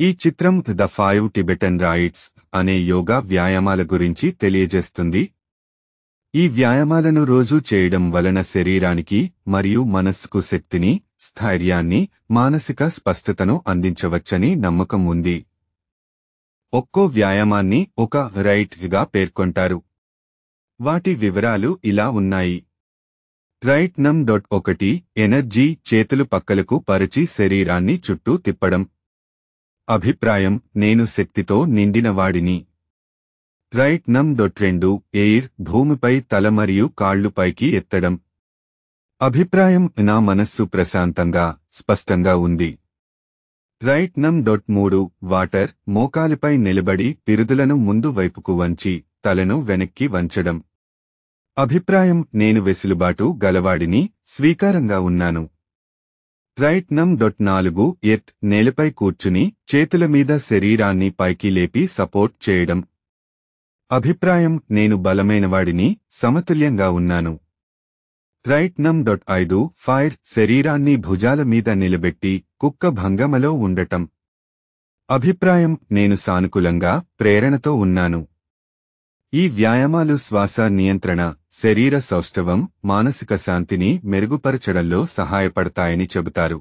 ఈ చిత్రం the 5 Tibetan rights అనే యోగా వ్యాయామాల గురించి తెలియజేస్తుంది. ఈ వ్యాయామాలను రోజూ చేయడం వలన శరీరానికి మరియు మనస్సుకు శక్తిని, స్థైర్యాన్ని, మానసిక స్పష్టతను అందించవచ్చని నమ్మకం ఉంది. ఒక్కో వ్యాయామాన్ని ఒక రైట్ గా పేర్కొంటారు. వాటి వివరాలు ఇలా ఉన్నాయి. రైట్ నం. 1 ఎనర్జీ చేతులు పక్కలకు పరిచి శరీరాన్ని చుట్టూ తిప్పడం. అభిప్రాయం: నేను శక్తితో నిండినవాడిని. రైట్ నం. 2 ఎయిర్ భూమిపై తల మరియు కాళ్లు పైకి ఎత్తడం. అభిప్రాయం: నా మనస్సు ప్రశాంతంగా, స్పష్టంగా ఉంది. రైట్ నం. 3 వాటర్ మోకాలిపై నిలబడి పిరుదులను ముందు వైపుకు వంచి తలను వెనక్కి వంచడం. అభిప్రాయం: నేను వెసులుబాటు గలవాడిని, స్వీకారంగా ఉన్నాను. రైట్ నం. 4 ఎర్త్ నేలపై కూర్చుని చేతుల మీద శరీరాన్ని పైకి లేపి సపోర్ట్ చేయడం. అభిప్రాయం: నేను బలమైనవాడిని, సమతుల్యంగా ఉన్నాను. రైట్ నం. 5 ఫైర్ శరీరాన్ని భుజాల మీద నిలబెట్టి కుక్క భంగమలో ఉండటం. అభిప్రాయం: నేను సానుకూలంగా, ప్రేరణతో ఉన్నాను. ఈ వ్యాయామాలు శ్వాస నియంత్రణ, శరీర సౌష్ఠవం, మానసిక శాంతిని మెరుగుపరచడంలో సహాయపడతాయని చెబుతారు.